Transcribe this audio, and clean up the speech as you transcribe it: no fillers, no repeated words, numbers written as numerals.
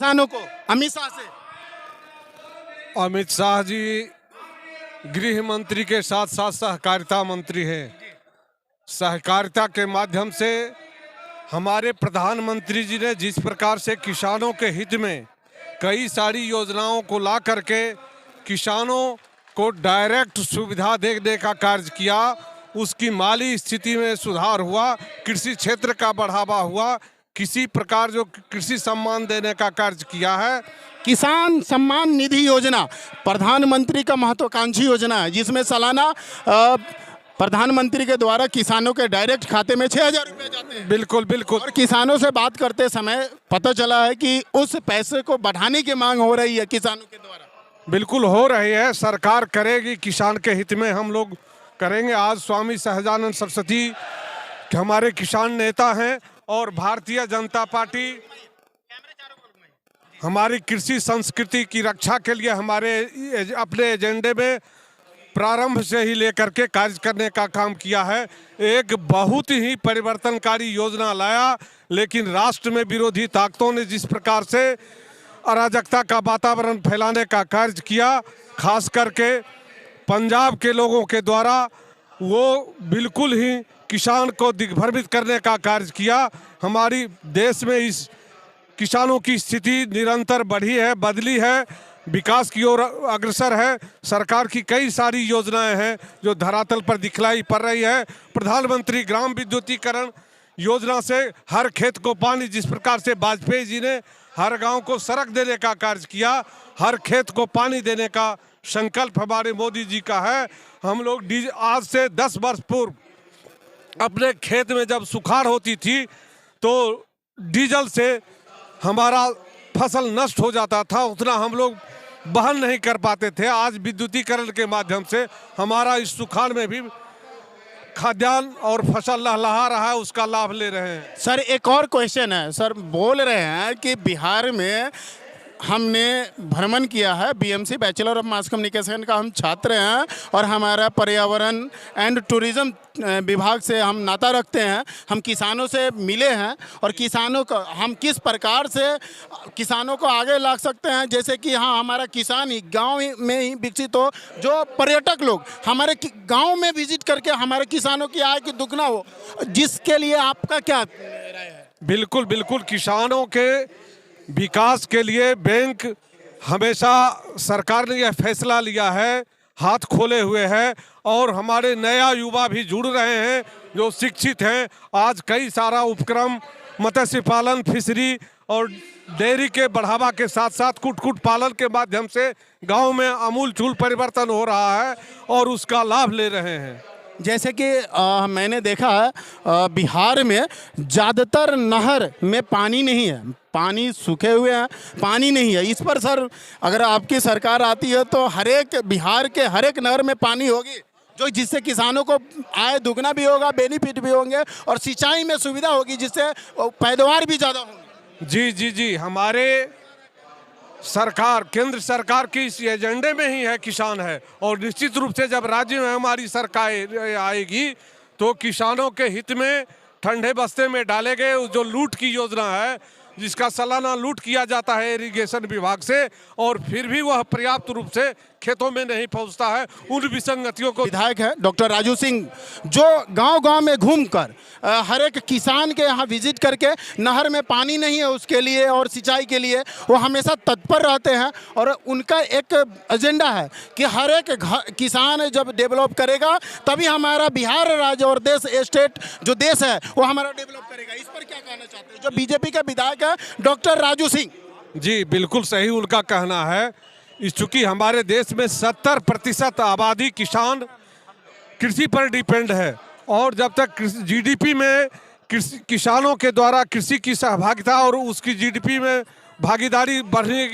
किसानों को अमित शाह से? अमित शाह जी गृह मंत्री के साथ साथ सहकारिता मंत्री हैं। सहकारिता के माध्यम से हमारे प्रधानमंत्री जी ने जिस प्रकार से किसानों के हित में कई सारी योजनाओं को ला करके किसानों को डायरेक्ट सुविधा देने का कार्य किया, उसकी माली स्थिति में सुधार हुआ, कृषि क्षेत्र का बढ़ावा हुआ, किसी प्रकार जो कृषि सम्मान देने का कार्य किया है। किसान सम्मान निधि योजना प्रधानमंत्री का महत्वाकांक्षी योजना है, जिसमें सालाना प्रधानमंत्री के द्वारा किसानों के डायरेक्ट खाते में 6,000 रुपये जाते हैं। बिल्कुल बिल्कुल। और किसानों से बात करते समय पता चला है कि उस पैसे को बढ़ाने की मांग हो रही है किसानों के द्वारा। बिल्कुल हो रही है, सरकार करेगी, किसान के हित में हम लोग करेंगे। आज स्वामी सहजानंद सरस्वती हमारे किसान नेता हैं और भारतीय जनता पार्टी हमारी कृषि संस्कृति की रक्षा के लिए हमारे अपने एजेंडे में प्रारंभ से ही लेकर के कार्य करने का काम किया है। एक बहुत ही परिवर्तनकारी योजना लाया, लेकिन राष्ट्र में विरोधी ताकतों ने जिस प्रकार से अराजकता का वातावरण फैलाने का कार्य किया, खास करके पंजाब के लोगों के द्वारा, वो बिल्कुल ही किसान को दिग्भ्रमित करने का कार्य किया। हमारी देश में इस किसानों की स्थिति निरंतर बढ़ी है, बदली है, विकास की ओर अग्रसर है। सरकार की कई सारी योजनाएं हैं जो धरातल पर दिखलाई पड़ रही है। प्रधानमंत्री ग्राम विद्युतीकरण योजना से हर खेत को पानी, जिस प्रकार से वाजपेयी जी ने हर गांव को सड़क देने का कार्य किया, हर खेत को पानी देने का संकल्प हमारे मोदी जी का है। हम लोग आज से 10 वर्ष पूर्व अपने खेत में जब सुखाड़ होती थी तो डीजल से हमारा फसल नष्ट हो जाता था, उतना हम लोग वहन नहीं कर पाते थे। आज विद्युतीकरण के माध्यम से हमारा इस सुखाड़ में भी खाद्यान्न और फसल लहलहा रहा है, उसका लाभ ले रहे हैं। सर एक और क्वेश्चन है। सर बोल रहे हैं कि बिहार में हमने भ्रमण किया है, BMC bachelor of mass communication का हम छात्र हैं और हमारा पर्यावरण एंड टूरिज्म विभाग से हम नाता रखते हैं। हम किसानों से मिले हैं और किसानों को हम किस प्रकार से किसानों को आगे ला सकते हैं, जैसे कि हाँ हमारा किसान ही गांव में ही विकसित हो, जो पर्यटक लोग हमारे गांव में विजिट करके हमारे किसानों की आय की दुगना हो, जिसके लिए आपका क्या राय है? बिल्कुल बिल्कुल, किसानों के विकास के लिए बैंक हमेशा सरकार ने यह फैसला लिया है, हाथ खोले हुए है और हमारे नया युवा भी जुड़ रहे हैं जो शिक्षित हैं। आज कई सारा उपक्रम मत्स्य पालन, फिशरी और डेयरी के बढ़ावा के साथ साथ कुक्कुट पालन के माध्यम से गांव में आमूलचूल परिवर्तन हो रहा है और उसका लाभ ले रहे हैं। जैसे कि मैंने देखा है बिहार में ज़्यादातर नहर में पानी नहीं है, पानी सूखे हुए हैं, पानी नहीं है। इस पर सर अगर आपकी सरकार आती है तो बिहार के हर एक नहर में पानी होगी, जो जिससे किसानों को आय दुगना भी होगा, बेनिफिट भी होंगे और सिंचाई में सुविधा होगी, जिससे पैदावार भी ज़्यादा होंगी। जी जी जी, हमारे सरकार, केंद्र सरकार की इस एजेंडे में ही है किसान है, और निश्चित रूप से जब राज्य में हमारी सरकार आएगी तो किसानों के हित में ठंडे बस्ते में डाले गए जो लूट की योजना है, जिसका सालाना लूट किया जाता है इरिगेशन विभाग से, और फिर भी वह पर्याप्त रूप से खेतों में नहीं पहुंचता है, उन विसंगतियों को। विधायक है डॉक्टर राजू सिंह, जो गांव-गांव में घूमकर हर एक किसान के यहाँ विजिट करके नहर में पानी नहीं है उसके लिए और सिंचाई के लिए वो हमेशा तत्पर रहते हैं, और उनका एक एजेंडा है कि हर एक किसान जब डेवलप करेगा तभी हमारा बिहार राज्य और देश स्टेट जो देश है वो हमारा डेवलप करेगा। इस पर क्या कहना चाहते हैं जो बीजेपी के विधायक है डॉक्टर राजू सिंह? जी बिल्कुल सही उनका कहना है। चूँकि हमारे देश में 70% आबादी किसान कृषि पर डिपेंड है, और जब तक जीडीपी में किसानों के द्वारा कृषि की सहभागिता और उसकी जीडीपी में भागीदारी बढ़ने